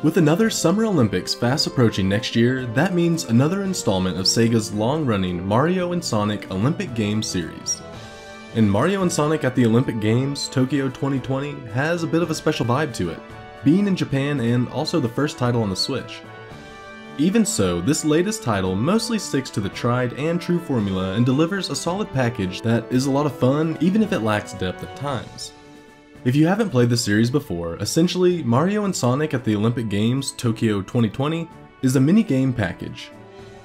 With another Summer Olympics fast approaching next year, that means another installment of SEGA's long-running Mario & Sonic Olympic Games series. And Mario & Sonic at the Olympic Games Tokyo 2020 has a bit of a special vibe to it, being in Japan and also the first title on the Switch. Even so, this latest title mostly sticks to the tried and true formula and delivers a solid package that is a lot of fun even if it lacks depth at times. If you haven't played the series before, essentially Mario & Sonic at the Olympic Games Tokyo 2020 is a mini-game package.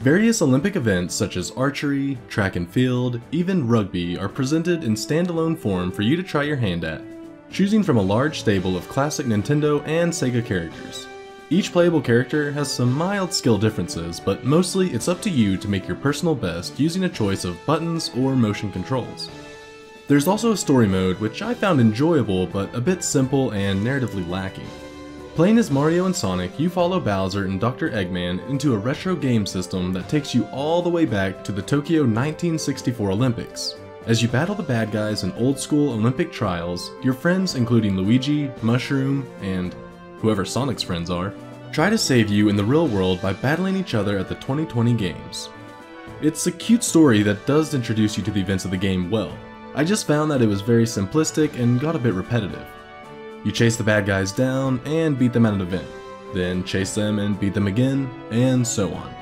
Various Olympic events such as archery, track and field, even rugby are presented in standalone form for you to try your hand at, choosing from a large stable of classic Nintendo and SEGA characters. Each playable character has some mild skill differences, but mostly it's up to you to make your personal best using a choice of buttons or motion controls. There's also a story mode, which I found enjoyable but a bit simple and narratively lacking. Playing as Mario and Sonic, you follow Bowser and Dr. Eggman into a retro game system that takes you all the way back to the Tokyo 1964 Olympics. As you battle the bad guys in old school Olympic trials, your friends including Luigi, Mushroom, and whoever Sonic's friends are, try to save you in the real world by battling each other at the 2020 games. It's a cute story that does introduce you to the events of the game well. I just found that it was very simplistic and got a bit repetitive. You chase the bad guys down and beat them at an event, then chase them and beat them again, and so on.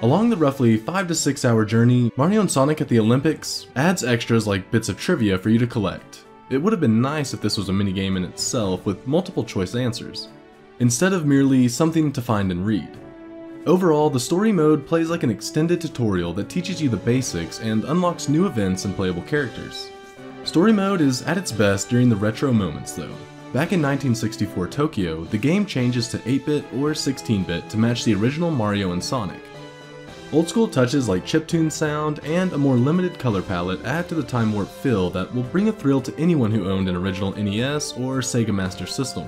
Along the roughly 5 to 6 hour journey, Mario & Sonic at the Olympics adds extras like bits of trivia for you to collect. It would have been nice if this was a minigame in itself with multiple choice answers, instead of merely something to find and read. Overall, the story mode plays like an extended tutorial that teaches you the basics and unlocks new events and playable characters. Story mode is at its best during the retro moments though. Back in 1964 Tokyo, the game changes to 8-bit or 16-bit to match the original Mario and Sonic. Old school touches like chiptune sound and a more limited color palette add to the time warp feel that will bring a thrill to anyone who owned an original NES or Sega Master System.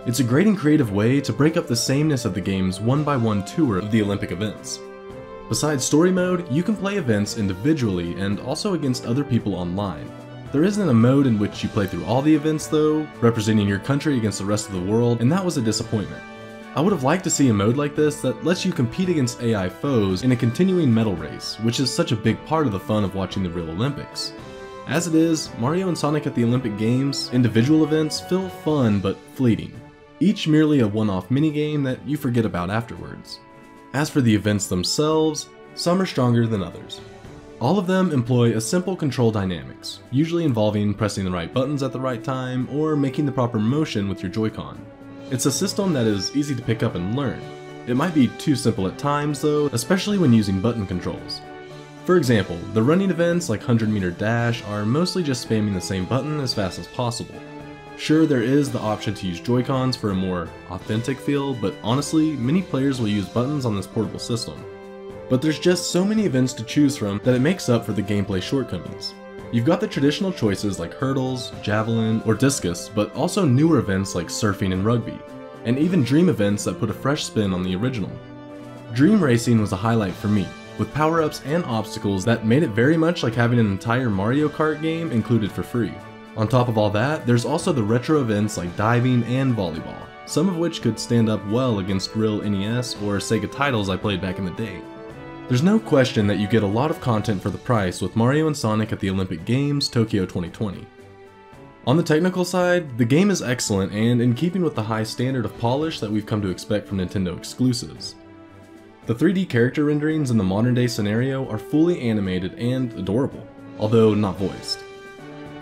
It's a great and creative way to break up the sameness of the game's one-by-one tour of the Olympic events. Besides story mode, you can play events individually and also against other people online. There isn't a mode in which you play through all the events though, representing your country against the rest of the world, and that was a disappointment. I would have liked to see a mode like this that lets you compete against AI foes in a continuing medal race, which is such a big part of the fun of watching the real Olympics. As it is, Mario and Sonic at the Olympic Games individual events feel fun but fleeting, each merely a one-off minigame that you forget about afterwards. As for the events themselves, some are stronger than others. All of them employ a simple control dynamics, usually involving pressing the right buttons at the right time or making the proper motion with your Joy-Con. It's a system that is easy to pick up and learn. It might be too simple at times though, especially when using button controls. For example, the running events like 100-meter dash are mostly just spamming the same button as fast as possible. Sure, there is the option to use Joy-Cons for a more authentic feel, but honestly, many players will use buttons on this portable system. But there's just so many events to choose from that it makes up for the gameplay shortcomings. You've got the traditional choices like hurdles, javelin, or discus, but also newer events like surfing and rugby, and even dream events that put a fresh spin on the original. Dream racing was a highlight for me, with power-ups and obstacles that made it very much like having an entire Mario Kart game included for free. On top of all that, there's also the retro events like diving and volleyball, some of which could stand up well against real NES or Sega titles I played back in the day. There's no question that you get a lot of content for the price with Mario and Sonic at the Olympic Games Tokyo 2020. On the technical side, the game is excellent and in keeping with the high standard of polish that we've come to expect from Nintendo exclusives. The 3D character renderings in the modern day scenario are fully animated and adorable, although not voiced.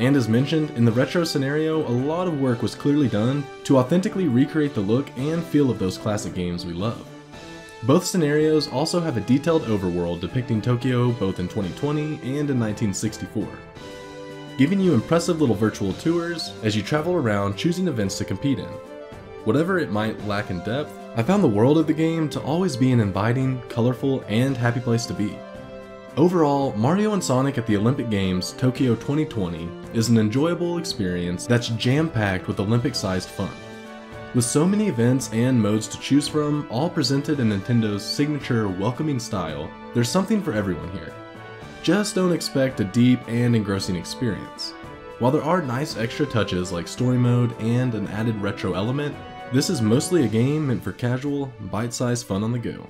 And as mentioned, in the retro scenario, a lot of work was clearly done to authentically recreate the look and feel of those classic games we love. Both scenarios also have a detailed overworld depicting Tokyo both in 2020 and in 1964, giving you impressive little virtual tours as you travel around choosing events to compete in. Whatever it might lack in depth, I found the world of the game to always be an inviting, colorful, and happy place to be. Overall, Mario and Sonic at the Olympic Games Tokyo 2020 is an enjoyable experience that's jam-packed with Olympic-sized fun. With so many events and modes to choose from, all presented in Nintendo's signature welcoming style, there's something for everyone here. Just don't expect a deep and engrossing experience. While there are nice extra touches like story mode and an added retro element, This is mostly a game meant for casual, bite-sized fun on the go.